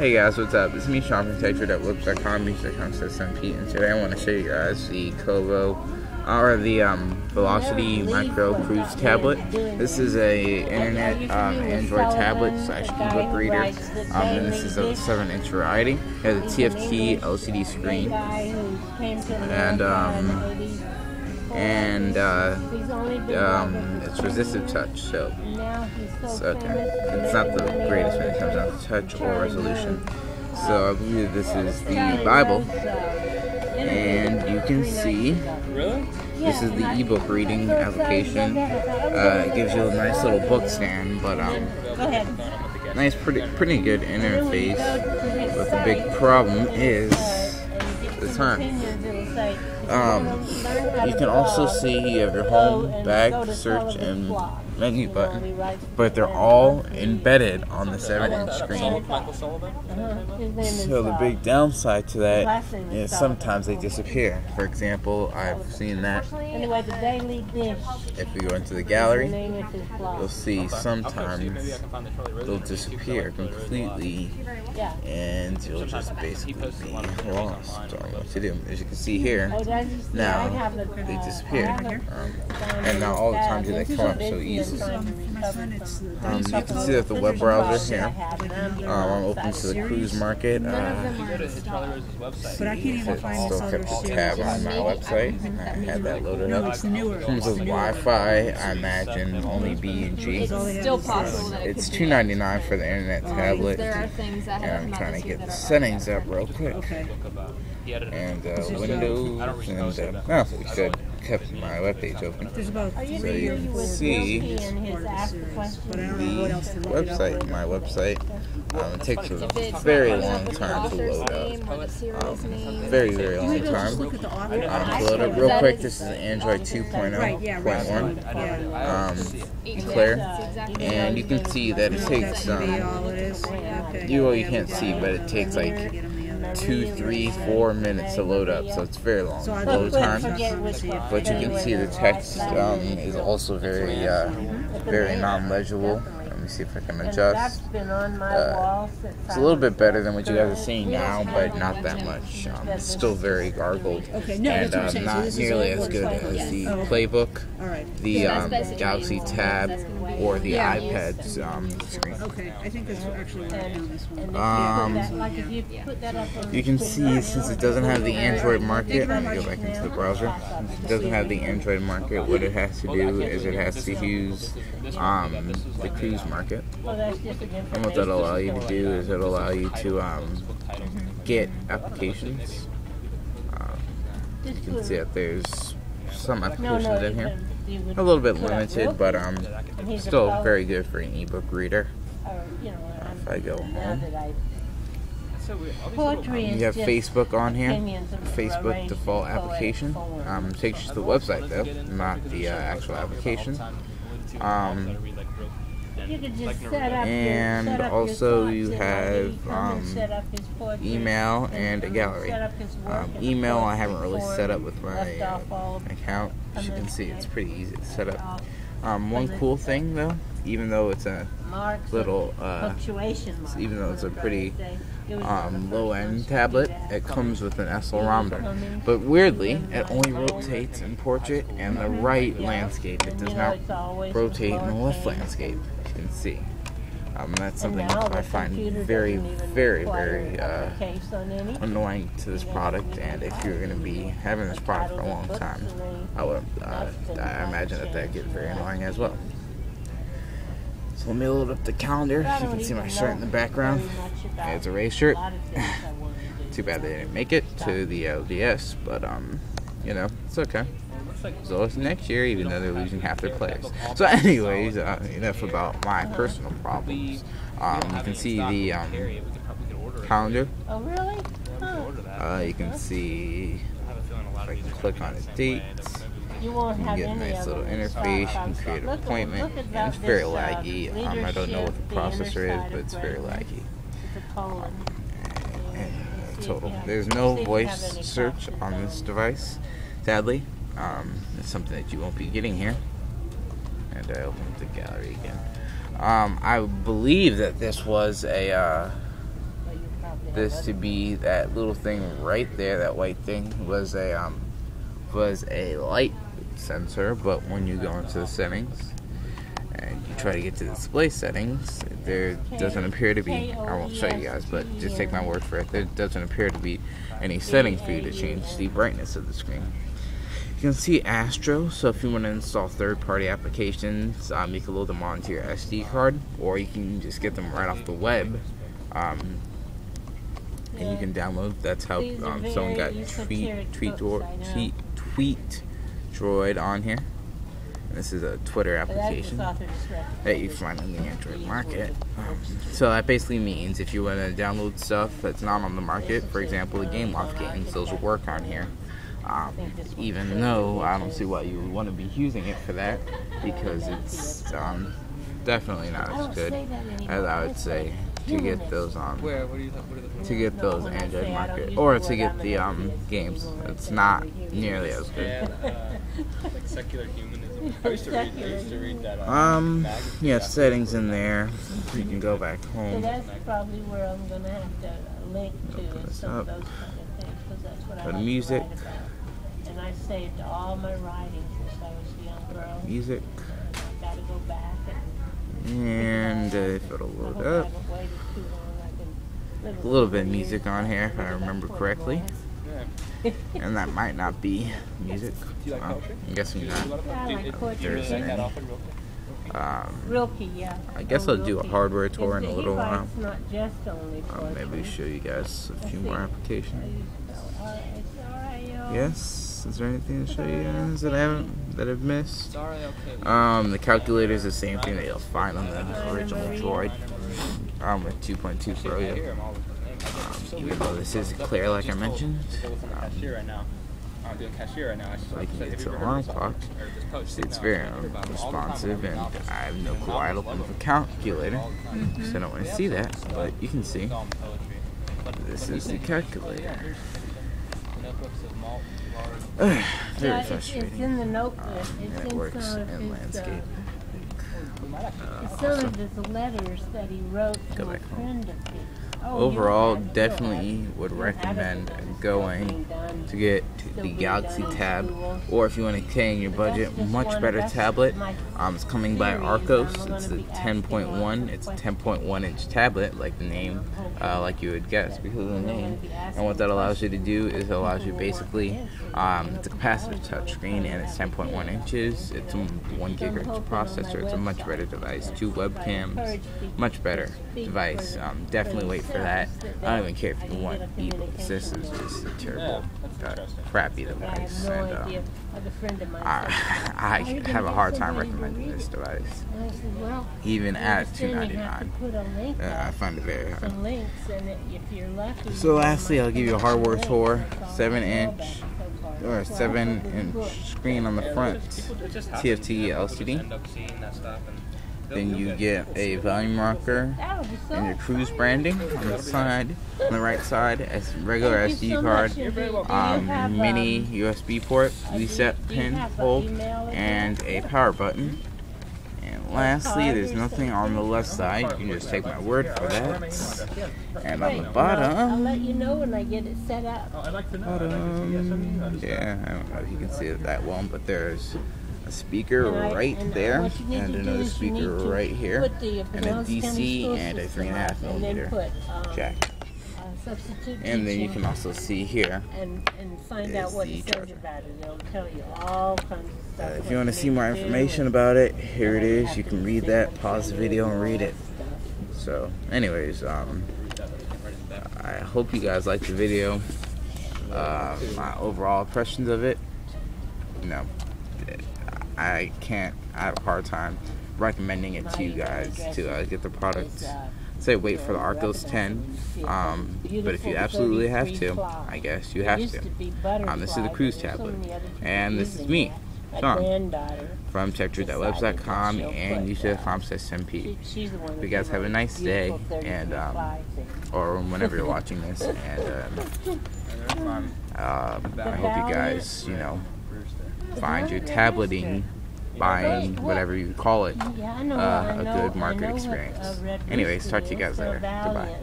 Hey guys, what's up? It's me, Sean from TechTrade.wix.com, SMP, and today I want to show you guys the Velocity Micro Cruz tablet. This is a internet Android tablet / ebook reader, and this is a 7-inch variety. It has a TFT LCD screen, and it's resistive touch, so it's okay. It's not the greatest when it comes down to touch or resolution. So I believe this is the Bible, and you can see this is the ebook reading application. It gives you a nice little book stand, but nice, pretty good interface. But the big problem is the time. You can also see you have your home, back, search, and menu button, but they're all embedded on the 7-inch screen. So the big downside to that is sometimes they disappear. For example, I've seen that if we go into the gallery, you'll see sometimes they'll disappear completely, and you'll just basically be lost. Don't know what to do. As you can see here, now they disappear, and now all the time do they come up so easily. You can see that the web browser here. I'm open to the Cruz market. I still kept the tab on my website. I had that loaded up. In terms of Wi-Fi, I imagine only B and G. It's still possible. It's $2.99 for the internet tablet, and I'm trying to get the settings up real quick. And Windows, and we could kept my webpage open, so you can see the website. My website. It takes a very long time to load up. Very long time to load up. Real quick, this is an Android 2.0.1 clear, and you can see that it takes you can't see, but it takes like 2, 3, 4 minutes to load up, so it's very long load time. But you can see the text is also very non-legible. Let me see if I can adjust. It's a little bit better than what you guys are seeing now, but not that much. It's still very gargled, and not nearly as good as the Playbook, the Galaxy Tab, or the iPad's screen. Okay, I think that's actually you can see, since it doesn't have the Android market, let me go back into the browser. Since it doesn't have the Android market, what it has to do is it has to use the Cruz market. And what that'll allow you to do is it'll allow you to get applications. You can see that there's some applications in here. A little bit limited, but still very good for an ebook reader. If I go home, you have Facebook on here. Facebook default application. Takes you to the website though, not the actual application. And also you have email and a gallery. Email I haven't really set up with my account. As you can see, it's pretty easy to set up. One cool thing though, even though it's a little, even though it's a pretty low-end tablet, it comes with an accelerometer. But weirdly, it only rotates in portrait and the right landscape. It does not rotate in the left landscape, as you can see. That's something I find very annoying to this product, and if you're going to be having this product for a long time, I imagine that gets very annoying as well. So let me load up the calendar. You can see my shirt in the background. It's a Rays shirt. Too bad they didn't make it to the LDS, but it's okay. So it's next year, even though they're losing half their players. So anyways, enough about my personal problems. You can see the calendar. Oh, really? You can see, if I can click on the dates, you can get a nice little interface, you can create an appointment, and it's very laggy. I don't know what the processor is, but it's very laggy. And total. There's no voice search on this device, sadly. It's something that you won't be getting here. And I opened the gallery again. I believe that this was a this to be that little thing right there. That white thing was a light sensor, but when you go into the settings and you try to get to the display settings, there doesn't appear to be, I won't show you guys, but just take my word for it, there doesn't appear to be any settings for you to change the brightness of the screen. You can see Astro, so if you want to install third-party applications, you can load them onto your SD card, or you can just get them right off the web, and you can download. That's how someone got Tweet Droid on here. This is a Twitter application that you find on the Android market. So that basically means if you want to download stuff that's not on the market, for example, the Game Loft games, those will work on here. Even though I don't see why you would want to be using it for that, because it's definitely not as good as I would say to get those Android market, or to get the games. It's not nearly as good. Like secular humanism. I used to read that. Yeah, settings in there. You can go back home. So that's probably where I'm gonna have to link to some of those kind of things, because that's what I like music. to write about. And I saved all my writings since I was a young girl. Music. I've got to go back and if it'll load up, a little bit of music on here if I remember correctly. And that might not be music. I'm guessing not. There's any. I guess I'll do a hardware tour in a little while. Maybe show you guys a few more applications. Yes. Is there anything to show you guys that I've missed? The calculator is the same thing that you'll find on the original Droid. With 2.2 Pro. Even though this is clear, like I mentioned. So I can get to the alarm clock. It's very responsive, and I have no clue why I open up a calculator, so I don't want to see that, but you can see this is the calculator. Very frustrating. It's in the notebook. And it works in landscape. Some of his letters that he wrote to a friend of his. Overall, definitely would recommend going to get the Galaxy Tab, or if you want to pay in your budget, much better tablet. It's coming by Arcos. It's the 10.1. It's a 10.1 inch tablet, like the name, like you would guess because of the name. And what that allows you to do is it allows you basically, it's a capacitive touchscreen and it's 10.1 inches. It's a 1 gigahertz processor. It's a much better device. 2 webcams, much better device. Definitely wait for that. I don't even care if you want ebooks. This is just a terrible, crappy device, and I have a hard time recommending this device, even at $299. I find it very hard. So lastly, I'll give you a hardware tour. 7-inch screen on the front, TFT LCD. Then you get a volume rocker and your Cruz branding on the side, on the right side, as regular SD card, mini USB port, reset pin hold, and a power button. And lastly, there's nothing on the left side. You can just take my word for that. And on the bottom, I'll let you know when I get it set up. Yeah, I don't know if you can see it that well, but there's a speaker right there, and another speaker right here, and a DC and a 3.5mm jack. And then you can also see here and find out what it says about it. It'll tell you all kinds of stuff. If you want to see more information about it, here it is. You can read that, pause the video and read it. So anyways, I hope you guys liked the video. My overall impressions of it, I have a hard time recommending it to you guys to get the product. Say wait for the Arcos 10, but if you absolutely have to, I guess you have to. This is the Cruz tablet, and this is me, Sean, from TechTruth.webs.com and YouTube.com/SMP. Hope you guys have a nice day, and or whenever you're watching this, and I hope you guys, find your tableting, buying, whatever you call it, a good market experience. Anyways, talk to you guys later. Goodbye.